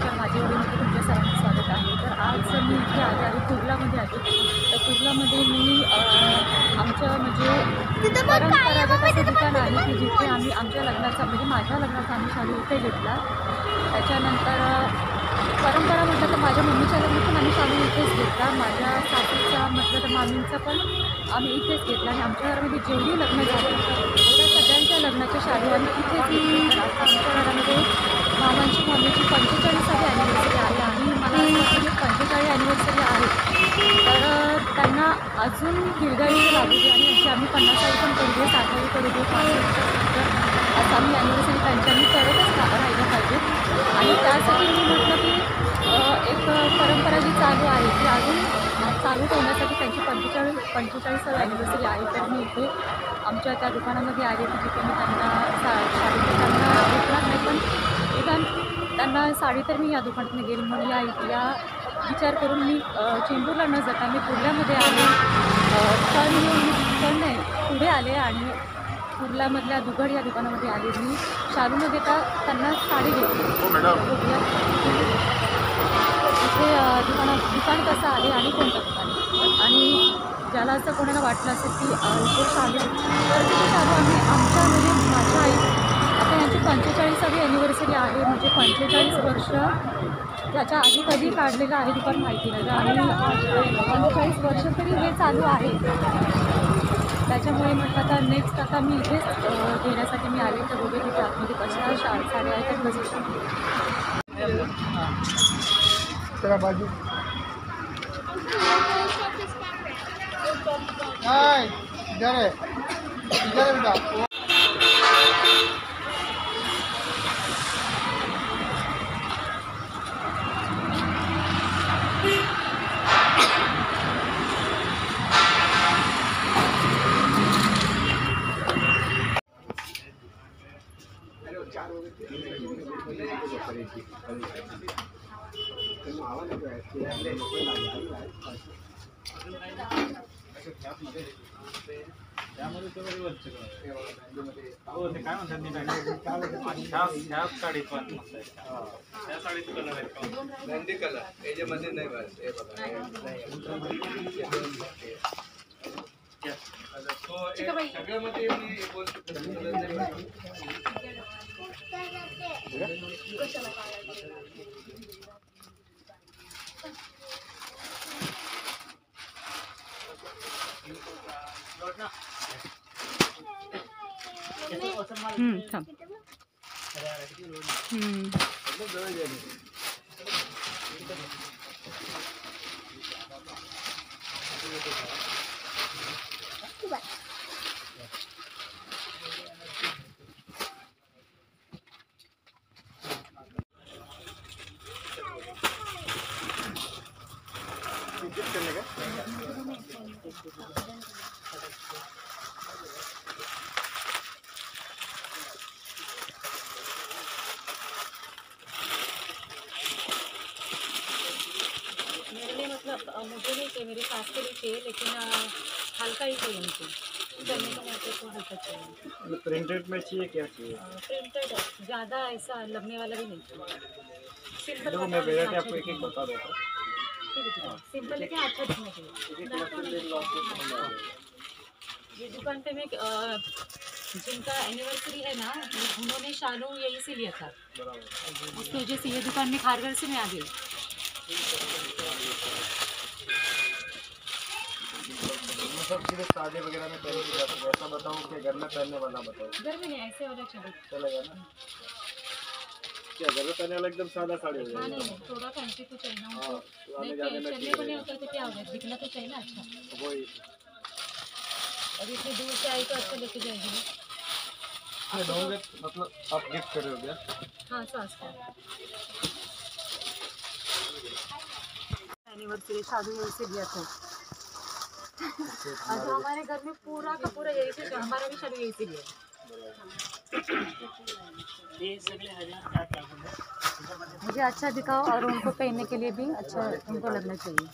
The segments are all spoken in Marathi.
नमस्कार, माझे वडीलमध्ये तुमच्या सर्वांचं स्वागत आहे. तर आज मी इथे आले आहे, कुर्लामध्ये आले. तर कुर्लामध्ये मी आमच्या म्हणजे परंपरागत असं दुकान आहे की जिथे आम्ही आमच्या लग्नाचा म्हणजे माझ्या लग्नाचा आम्ही शालू इथे घेतला. त्याच्यानंतर परंपरा म्हटलं तर माझ्या मम्मीच्या लग्नात पण आम्ही शालू इथेच घेतला. माझ्या सासूचा म्हटलं तर मामींचा पण आम्ही इथेच घेतला. आणि आमच्या घरामध्ये जेवढी लग्न झाली तेवढ्या सगळ्यांच्या लग्नाचे शालू आम्ही इथेच घेतले. तर आता आमच्या घरामध्ये मामांची मम्मीची 45वी ॲनिव्हर्सरी आहे आणि मला असं वाटतं की 45 ॲनिव्हर्सरी आहे तर त्यांना अजून दीर्घायुष्य लागू दे आणि अशी आम्ही 50वी पण करू दे, 60वी करू दे, 65 असं आम्ही ॲनिव्हर्सरी त्यांच्यानी करतच राहिलं पाहिजे. आणि त्यासाठी मी म्हटलं की एक परंपरा जी चालू आहे ती अजून चालू ठेवण्यासाठी त्यांची 45वी ॲनिव्हर्सरी आहे. तर मी इथे आमच्या त्या दुकानामध्ये आले की जिथे मी त्यांना शाळेत त्यांना भेटणार नाही पण निदान त्यांना साडी तर मी या दुकानातून गेली म्हणून या विचार करून मी चेंबूरला न जाता मी कुर्ल्यामध्ये आले. पण नाही पुढे आले आणि कुर्ल्यामधल्या दुघड या दुकानामध्ये आले. मी शालू न घेता त्यांना साडी घेतली. इथे दुकान कसं आहे आणि कोणतं दुकान आणि ज्याला असं कोणाला वाटलं असेल की इथे शालू तर तिथे शालू आम्ही आमच्या म्हणजे माझ्या आई आता यांची 45वी ॲनिव्हर्सरी आहे म्हणजे 45 वर्ष त्याच्या आधी कधी काढलेलं आहे दुकान माहिती नाही आणि 45 वर्ष तरी हे चालू आहे. त्याच्यामुळे म्हटलं आता नेक्स्ट आता मी इथेच घेण्यासाठी मी आले. तर बघे तिथे आतमध्ये कशा साड्या आहेत बघू. तेरा बाजू नहीं इधर है बेटा त्यामध्ये ते बरोबर हो ते काय म्हणतात ह्या साडीत पण मस्त आहे. त्या साडीत कलर आहे नंदी कलर याच्यामध्ये नाही बस हे बघा तो सगळ्यामध्ये मी बोलतो थांब. मुझे नहीं चाहिए, मेरे सास के लिए चाहिए लेकिन हल्का ही चाहिए उनको करने का मुझे थोड़ा हल्का चाहिए. प्रिंटेड में चाहिए क्या चाहिए? प्रिंटेड ज़्यादा ऐसा लगने वाला भी नहीं चाहिए. सिंपल देखो मैं वेराइटी आपको एक एक बता देता हूँ. सिंपल लेकिन अच्छा दिखना चाहिए. ये दुकान पे मैं जिनका एनिवर्सरी है ना उन्होंने शालू यही से लिया था. उसकी वजह से ये दुकान में खारघर से मैं आ गई. सब चीज़ें शादी वगैरह में पहन के जाते हैं. ऐसा बताओ कि घर में पहनने वाला बताओ. घर में नहीं ऐसे वाला चलेगा ना? क्या घर में पहनने वाला एकदम सादा साड़ी हो हाँ जाएगी? नहीं थोड़ा फैंसी तो चाहिए ना हाँ उनको. आने नहीं जाने में चलने को नहीं होता तो क्या हो गया, दिखना तो चाहिए ना अच्छा. वही और इतनी दूर से आई तो अच्छा लेके जाएगी ना. दोगे मतलब आप गिफ्ट कर रहे हो क्या? हाँ सास का एनिवर्सरी शादी यही से लिया था. और जो हमारे घर में पूरा का पूरा यही से हमारा भी शादी यही से लिया. मुझे अच्छा दिखाओ और उनको पहनने के लिए भी अच्छा उनको लगना चाहिए.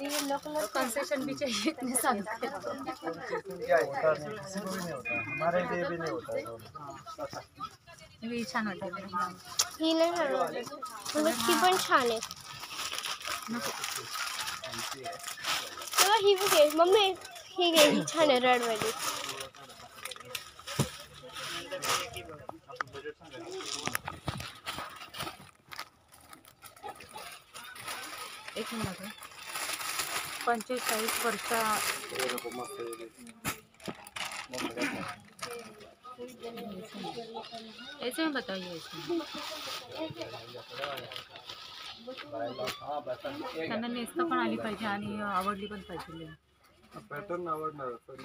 येलो कलर कंसेशन भी चाहिए इतने साल का. क्या होता नहीं, किसी को भी नहीं होता, हमारे लिए भी नहीं होता. ही छान वाटते मला. ही नाही छान वाटत. म्हणजे ती पण छान आहे. नको. तेव्हा ही बी घे मम्मी, ही घे, ही छान आहे रेडवाली. एक मिनिट. 45 वर्षा. ऐसे में बताइए इसमें. त्यांना नेसता पण आली पाहिजे आणि आवडली पण पाहिजे. पॅटर्न आवडणार पण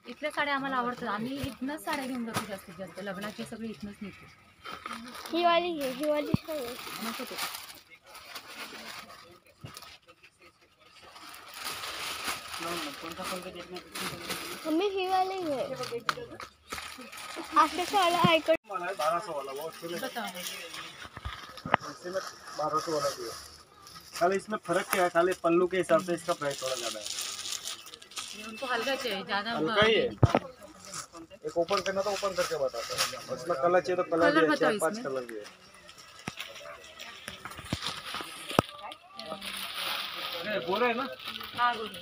इथल्या साड्या आम्हाला आवडतात. आम्ही इथनंच साड्या घेऊन जातो जास्तीत जास्त. लग्नाची सगळी इथनंच निघतो. ही वाली घे, ही वाली छान आहे. नको ते. मम्मी ही वाली घे. अशा साड्या ऐकत. 1200 वाला वो अच्छे में, बताओ. इसमें 1200 वाला भी है. खाली इसमें फर्क क्या है, खाली पल्लू के हिसाब से इसका प्राइस थोड़ा ज़्यादा है. उनको हल्का चाहिए, ज़्यादा हल्का ही है. एक ओपन करना तो ओपन करके बताता हूँ. इसमें कलर चाहिए तो कलर कलर भी है, बताओ 4-5 इसमें. कलर भी है. गोरा है ना. हाँ बोलो.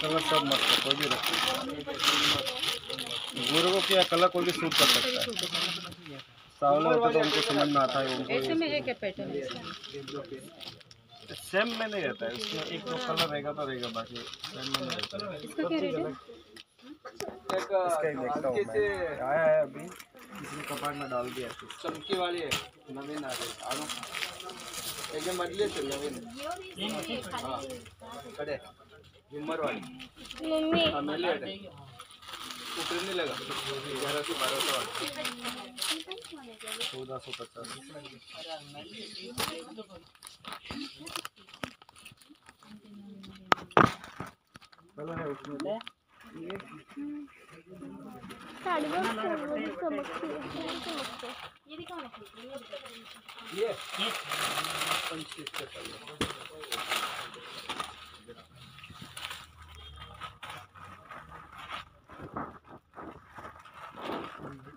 कलर सब मस्त है, कोई भी रखो. गोरे को क्या कलर कोई भी सूट कर सकता है. सावला होता तो उनको समझ में आता है. ऐसे में ये क्या पैटर्न है? उनको सेम में नहीं रहता है. इसमें एक दो कलर रहेगा तो रहेगा, बाकी सेम में नहीं रहता है. इसका क्या रेट है? इसका ही देखता हूँ मैं. आया है अभी, इसने कपाट में डाल दिया. चमकी वाली आहे नवीन आहे आणू एकदम मधली असेल नवीन हां कडे झुम्मर वाली मम्मी हाँ मिली है ऊपर नहीं लगा 1100-1200 वाला 1450. कलर है उसमें तो साड़ी बहुत चमकती है. ये 25 का चाहिए.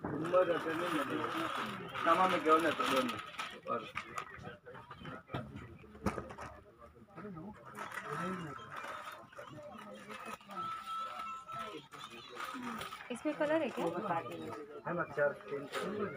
झुम्मर रहते नहीं मिले सामान में घेऊन येतो दोन्ही बरं. इसमें कलर है क्या? है ना 4-3 कलर.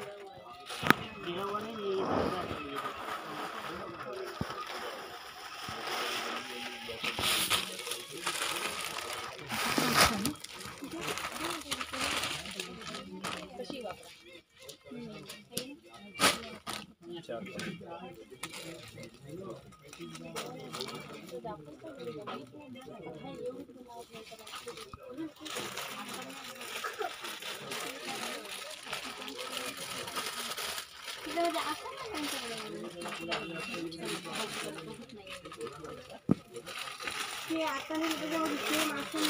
हे आता हे त्याच्यावर सेम असं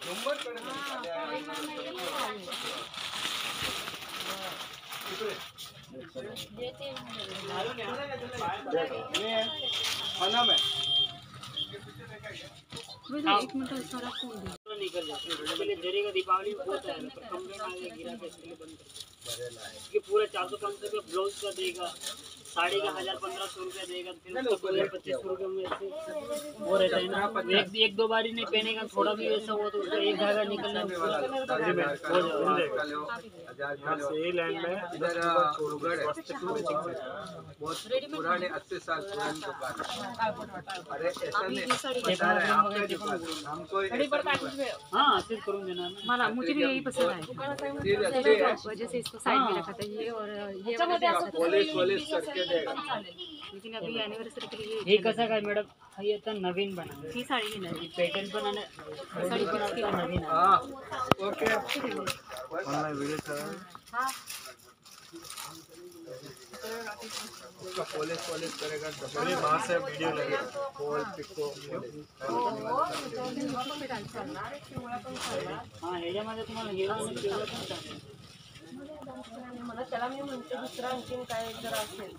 झुम्मर कडे खाना में एक मिनट सारा खोल दो. निकल जाते हैं जरी का दीपावली होता है पर कम में आगे गिरा के इसलिए बंद कर ये पूरा 400-500 का ब्लाउज का देगा साड़ी का 1000-1500 रुपया देगा, फिर उसका 2000-2500 रुपये में ऐसे वो रहता है ना। एक दो बारी नहीं पहनेगा, थोड़ा भी ऐसा हुआ तो उसका एक धागा निकलने में सही लैंड है इधर उगड़ है, बहुत पुराने 80 साल पुरानी दुकान है। अरे ऐसा नहीं बता रहे हैं, आपका दुकान हमको हाँ सिर्फ करूँ देना ना। मला मुझे भी यही पसंद है, वजह से इसको साइड में रखा था ये, और ये वाला भी अच्छा था। पॉलिश करके देगा। लेकिन अभी एनिवर्सरी के लिए हे कसं काय मॅडम, हे आता नवीन बनवलं, ही साडी घेणार आहे. पॅटर्न पण आणि साडी पण आता नवीन आहे. हाँ ओके ऑनलाइन वीडियो चला उसका पॉलिश करेगा मेरे वहाँ से वीडियो लगे पोल पिको हा ह्याच्यामध्ये तुम्हाला हे आणि केवढं पण चालेल. मला त्याला मी म्हणते दुसरा आणखीन काय जर असेल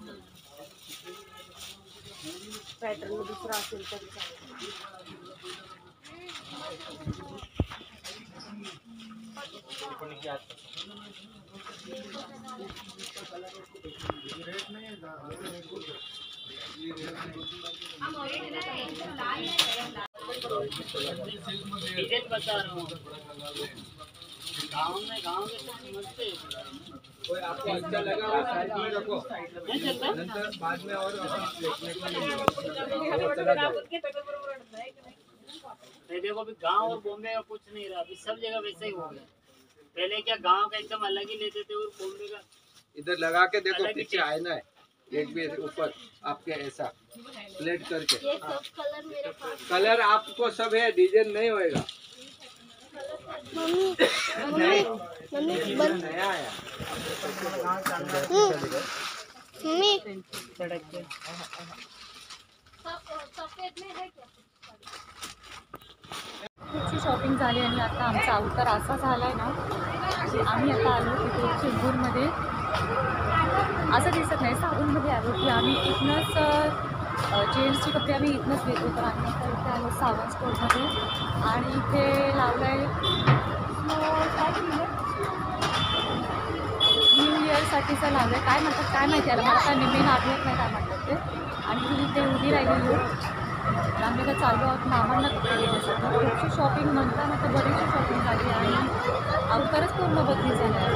पॅटर्न दुसरा असेल तर डिटेल बता रहा हूँ. गाँव में समझते हैं. कोई आपको अच्छा लगा वो साइड में रखो, नहीं चलता. नंतर बाद में और देखने को मिलेगा। देखो अभी गांव और बॉम्बे का कुछ नहीं रहा, अभी सब जगह वैसे ही हो गया. पहले क्या गांव का एकदम अलग ही लेते थे और बॉम्बे का इधर लगा के देखो, पीछे आईना है एक भी ऊपर आपके ऐसा प्लेट करके। ये सब कलर मेरे पास कलर आपको सब है, डिजाइन नहीं होएगा। मम्मी नया आया मम्मी सड़क पे. सफेद में है क्या? खूपशी शॉपिंग झाली आणि आता आमचा अवतार असा झाला आहे ना की आम्ही आता आलो तिथे चेंबूरमध्ये, असं दिसत नाही साबूनमध्ये आलो की आम्ही इथनंच जेंट्सचे कपडे आम्ही इथनंच घेतो. तर आम्ही आता इथे आलो सावंत स्टोरमध्ये आणि इथे लावलं आहे न्यू इयरसाठीचं लावलं आहे, काय म्हणतात काय माहिती आहे मला आता निम्मेन आठवत नाही काय म्हणतात ते. आणि मी इथे उभी राहिलेली आहे. आम्ही आता चालू आहोत मामांना कपडे घेण्यासाठी. खूपशी शॉपिंग म्हणताना तर बरीचशी शॉपिंग झाली आणि अवतारच पूर्ण बदली झाला आहे.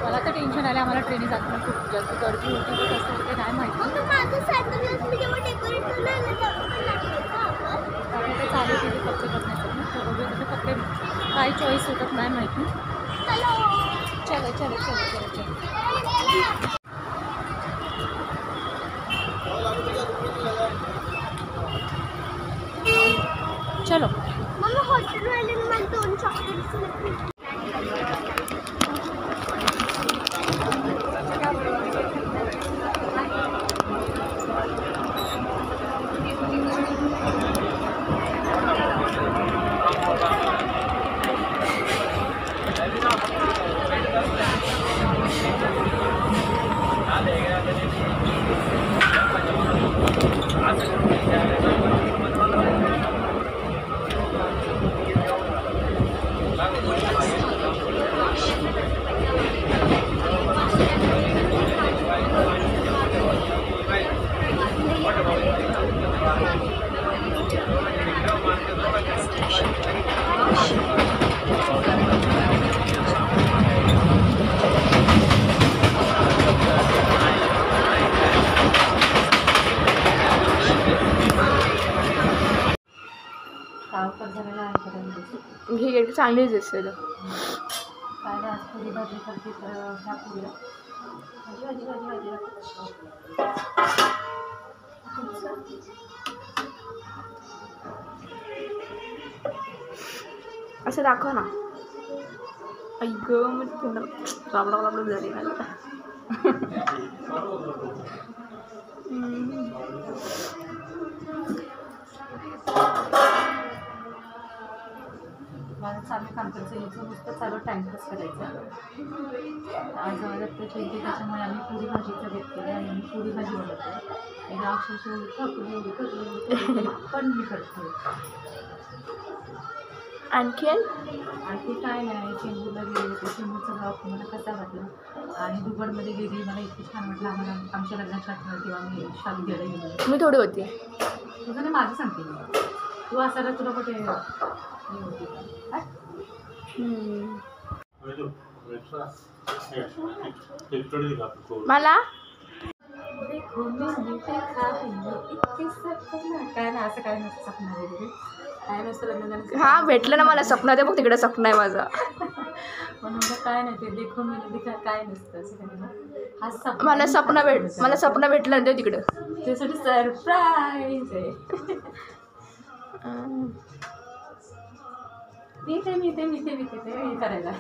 मला तर टेन्शन आलं, आम्हाला ट्रेने जाताना खूप जास्त गर्दी होती, तर कसं होते काय माहिती. त्यामुळे ते चालू केले कपडे बघण्यासाठी. तर बघूया तिथे कपडे काय चॉईस होतात नाही माहिती. चलो चलो चलो चलो चलो चलो. मम्मी हॉटेल वाले मला 2 चॉकलेट्स ही गेट चांगलीच दिसते. काय नाही आज पुरी भाजी करते तर ह्या पुऱ्या भाजी भाजी भाजी असं दाखव ना. ऐक मग पूर्ण राबडा राबडा झाली मला. माझं चालू काम करायचं, याचं नुसतं चालू टाइमपास करायचं. आज दत्ताची येते त्याच्यामुळे आम्ही पुरी भाजीचं घेतलेलं आणि मी पुरी भाजी बनवतो. एकदा अक्षरशः थकली पण मी करते. आणखी आणखी काय नाही, चेंबूरला गेले होते. चेंबूरचा ब्लॉग मला कसा वाटला आणि दुबडमध्ये गेली, मला इतकी छान वाटलं. आम्हाला आमच्या लग्नाच्या आठवण तेव्हा मी शाली घ्यायला गेलो. मी थोडी होती. तुझं नाही, माझं सांगते मी. तू असायला तुला कुठे हे होती का? मला काय नाही, असं काय नसतं सपना वगैरे काय नसतं. लग्न हा भेटलं ना मला स्वप्न, ते बघ तिकडे स्वप्न आहे माझं. म्हणून काय नाही, ते देखो मी दिखा काय नसतं असं काही नाही. हा सपना मला स्वप्न भेटलं ना ते तिकडं. त्यासाठी सरप्राईज आहे. मी ते करायला